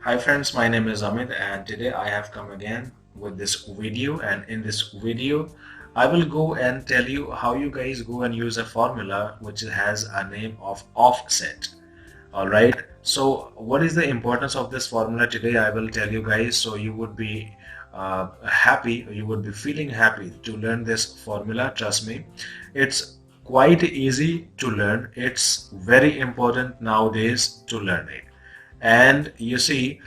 Hi friends, my name is Amit and today I have come again with this video, and in this video I will go and tell you how you guys go and use a formula which has a name of offset. Alright, so what is the importance of this formula today I will tell you guys, so you would be happy, you would be feeling happy to learn this formula. Trust me, it's quite easy to learn. It's very important nowadays to learn it. And you see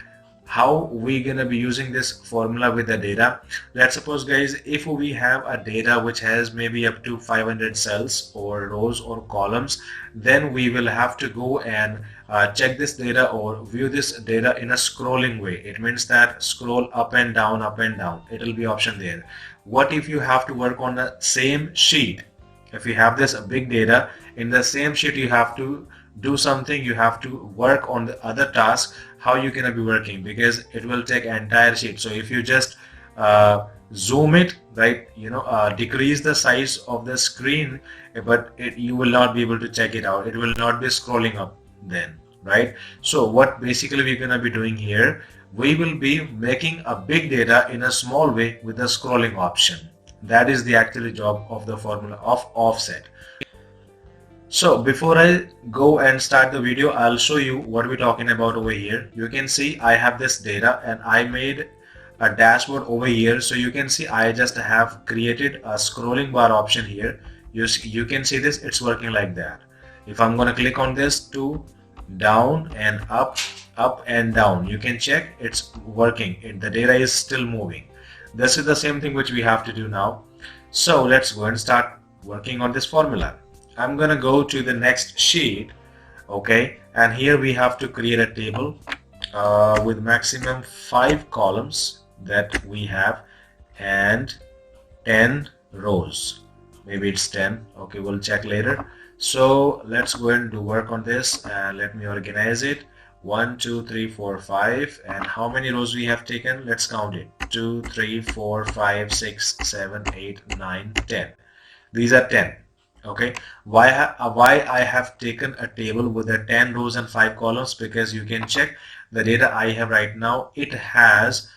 how we gonna be using this formula with the data. Let's suppose guys, if we have a data which has maybe up to 500 cells or rows or columns, then we will have to go and check this data or view this data in a scrolling way. It means that scroll up and down, it will be option there. What if you have to work on the same sheet? If you have this big data in the same sheet, you have to do something, you have to work on the other task. How you gonna be working, because it will take entire sheet. So if you just zoom it, right, decrease the size of the screen, but you will not be able to check it out. It will not be scrolling up then, right? So what basically we're gonna be doing here, we will be making a big data in a small way with the scrolling option. That is the actual job of the formula of offset. So before I go and start the video, I'll show you what we're talking about over here. You can see I have this data and I made a dashboard over here. So you can see I just have created a scrolling bar option here. You can see this, it's working like that. If I'm going to click on this to down and up and down, you can check it's working. The data is still moving. This is the same thing which we have to do now. So let's go and start working on this formula. I'm gonna go to the next sheet, okay, and here we have to create a table with maximum 5 columns that we have and 10 rows. Maybe it's 10, okay, we'll check later. So let's go and do work on this, and let me organize it. 1 2 3 4 5, and how many rows we have taken? Let's count it. 2 3 4 5 6 7 8 9 10. These are 10. Okay, why I have taken a table with the 10 rows and 5 columns? Because you can check the data I have right now, it has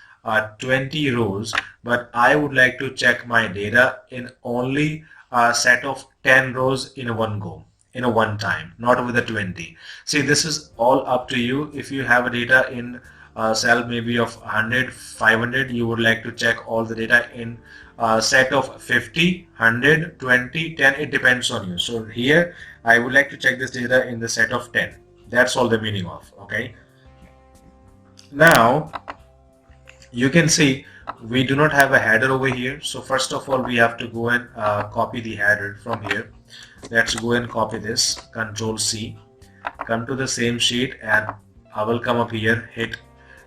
20 rows, but I would like to check my data in only a set of 10 rows in one go, in a one time, not with the 20. See, this is all up to you. If you have a data in a cell maybe of 100 500, you would like to check all the data in set of 50 100 20 10. It depends on you. So here I would like to check this data in the set of 10. That's all the meaning of. Okay, now you can see we do not have a header over here. So first of all, we have to go and copy the header from here. Let's go and copy this, Control C, come to the same sheet, and I will come up here, hit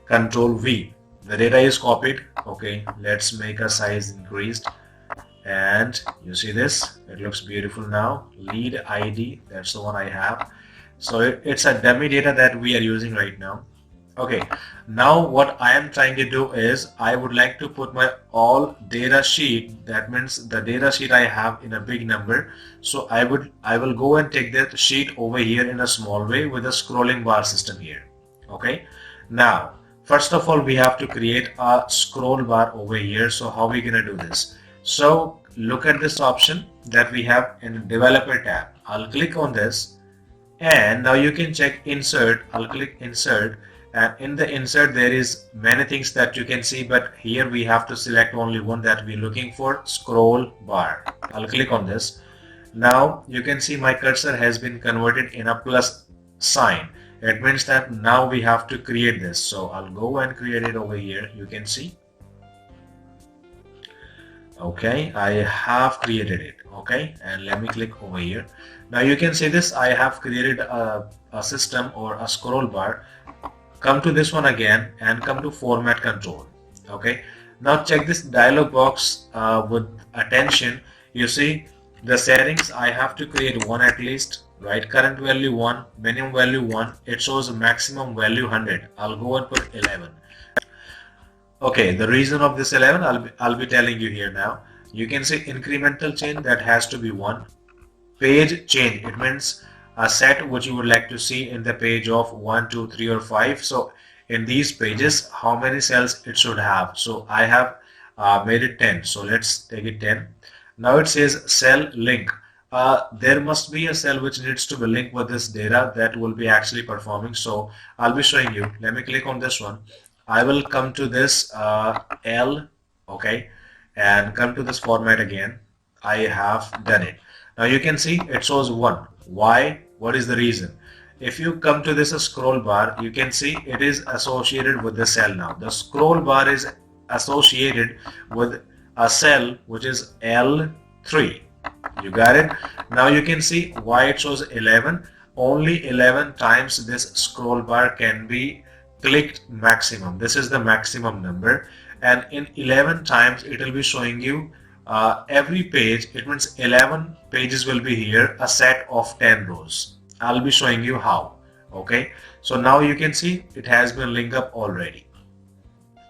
Control V. The data is copied. Okay, let's make a size increased, and you see this, it looks beautiful now. Lead ID, that's the one I have. So it's a dummy data that we are using right now. Okay, now what I am trying to do is I would like to put my all data sheet, that means the data sheet I have, in a big number. So I will go and take that sheet over here in a small way with a scrolling bar system here. Okay, now first of all we have to create a scroll bar over here. So how we gonna do this? So look at this option that we have in developer tab. I'll click on this, and now you can check insert. I'll click insert, and in the insert there is many things that you can see, but here we have to select only one that we're looking for, scroll bar. I'll click on this. Now you can see my cursor has been converted in a plus sign. It means that now we have to create this. So I'll go and create it over here. You can see, okay, I have created it. Okay, and let me click over here. Now you can see this, I have created a system or a scroll bar. Come to this one again and come to format control. Okay, now check this dialog box with attention. You see the settings, I have to create one at least, right? Current value 1, minimum value 1, it shows maximum value 100. I'll go and put 11. Okay, the reason of this 11 I'll be telling you here now. You can see incremental change, that has to be 1. Page change, it means a set which you would like to see in the page of 1 2 3 or 5. So in these pages how many cells it should have. So I have made it 10. So let's take it 10. Now it says cell link. There must be a cell which needs to be linked with this data that will be actually performing. So I'll be showing you. Let me click on this one. I will come to this L, okay, and come to this format again. I have done it. Now you can see it shows 1. Why? What is the reason? If you come to this scroll bar, you can see it is associated with the cell now. The scroll bar is associated with a cell which is L3. You got it? Now you can see why it shows 11. Only 11 times this scroll bar can be clicked maximum. This is the maximum number, and in 11 times it will be showing you every page. It means 11 pages will be here, a set of 10 rows. I'll be showing you how. Okay, so now you can see it has been linked up already.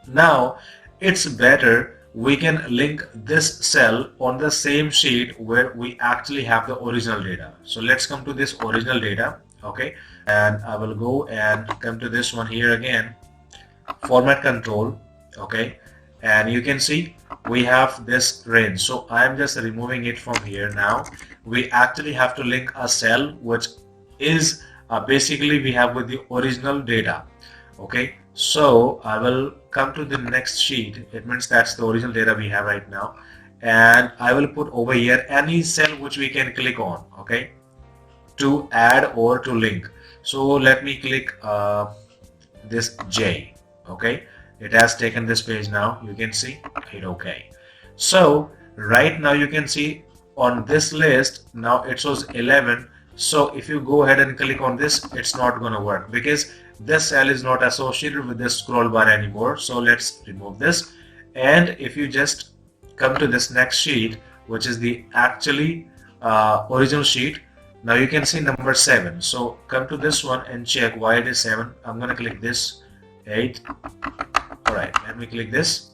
Now it's better we can link this cell on the same sheet where we actually have the original data. So let's come to this original data, okay, and I will go and come to this one here again, format control, okay, and you can see we have this range. So I'm just removing it from here. Now we actually have to link a cell which is basically we have with the original data. Okay, so I will come to the next sheet. It means that's the original data we have right now, and I will put over here any cell which we can click on, okay, to add or to link. So let me click this J, okay, it has taken this page. Now you can see, hit OK. So right now you can see on this list now it shows 11. So if you go ahead and click on this, it's not going to work because this cell is not associated with this scroll bar anymore. So let's remove this, and if you just come to this next sheet, which is the actually original sheet, now you can see number 7. So come to this one and check why it is 7. I'm going to click this 8. Alright, let me click this.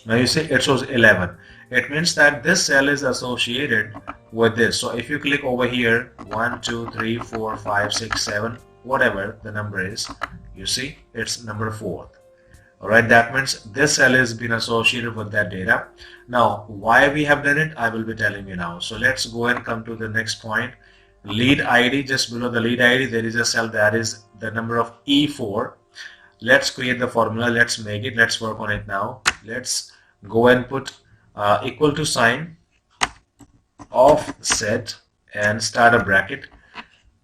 Now you see it shows 11. It means that this cell is associated with this. So if you click over here, 1, 2, 3, 4, 5, 6, 7, whatever the number is, you see it's number 4. Alright, that means this cell has been associated with that data. Now why we have done it, I will be telling you now. So let's go and come to the next point. Lead ID, just below the lead ID there is a cell that is the number of E4. Let's create the formula, let's make it, let's work on it now. Let's go and put equal to sign, offset, and start a bracket.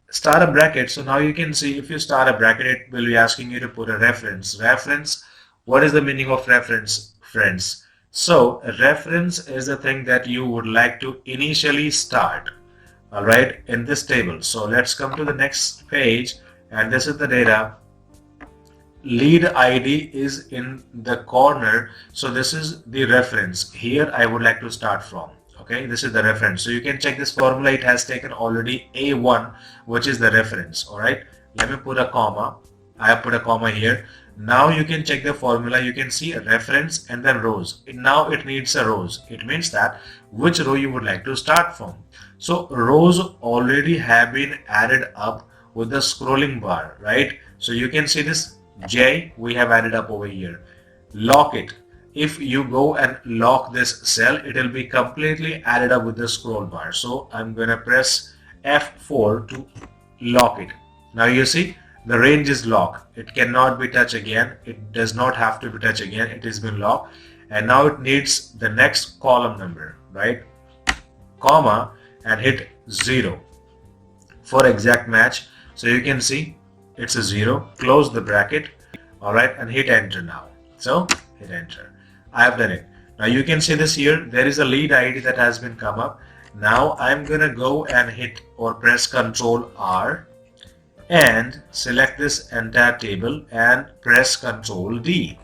Start a bracket. So now you can see if you start a bracket, it will be asking you to put a reference. Reference, what is the meaning of reference, friends? So a reference is the thing that you would like to initially start, all right, in this table. So let's come to the next page, and this is the data. Lead ID is in the corner, so this is the reference. Here I would like to start from. Okay, this is the reference. So you can check this formula. It has taken already A1, which is the reference. All right, let me put a comma. I have put a comma here. Now you can check the formula. You can see a reference and then rows. Now it needs a rows. It means that which row you would like to start from. So rows already have been added up with the scrolling bar, right? So you can see this J we have added up over here. Lock it. If you go and lock this cell, it will be completely added up with the scroll bar. So I'm going to press F4 to lock it. Now you see the range is locked. It cannot be touched again. It does not have to be touched again. It has been locked, and now it needs the next column number, right? Comma, and hit 0 for exact match. So you can see it's a 0. Close the bracket, all right, and hit enter now. So hit enter. I have done it. Now you can see this here. There is a lead ID that has been come up. Now I'm gonna go and hit or press Ctrl R and select this entire table and press Ctrl D.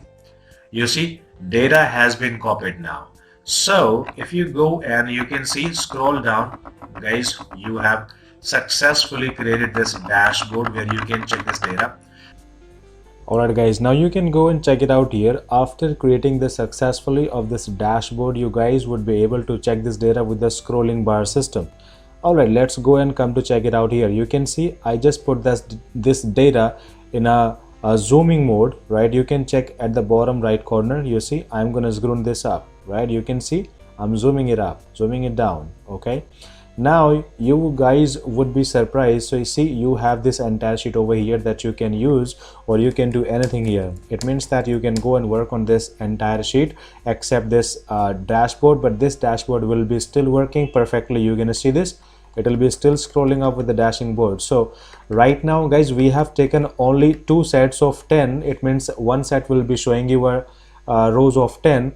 You see data has been copied now. So if you go and you can see, scroll down, guys, you have successfully created this dashboard where you can check this data. Alright guys, now you can go and check it out here. After creating this successfully of this dashboard, you guys would be able to check this data with the scrolling bar system. Alright, let's go and come to check it out here. You can see I just put this data in a zooming mode, right, you can check at the bottom right corner. You see I'm gonna scroll this up, right? You can see I'm zooming it up, zooming it down. Okay, now you guys would be surprised. So you see you have this entire sheet over here that you can use, or you can do anything here. It means that you can go and work on this entire sheet except this dashboard, but this dashboard will be still working perfectly. You're gonna see this, it will be still scrolling up with the dashing board. So right now guys, we have taken only 2 sets of 10. It means one set will be showing you rows of 10,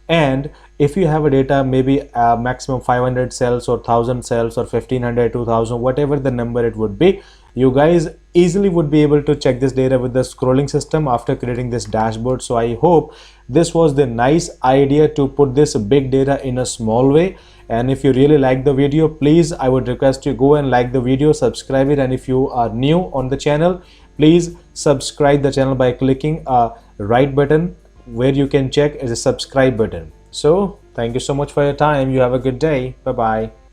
and if you have a data maybe maximum 500 cells or 1000 cells or 1500, 2000, whatever the number it would be, you guys easily would be able to check this data with the scrolling system after creating this dashboard. So I hope this was the nice idea to put this big data in a small way. And if you really like the video, please, I would request you go and like the video, subscribe it, and if you are new on the channel, please subscribe the channel by clicking a right button where you can check is a subscribe button. So thank you so much for your time. You have a good day. Bye bye.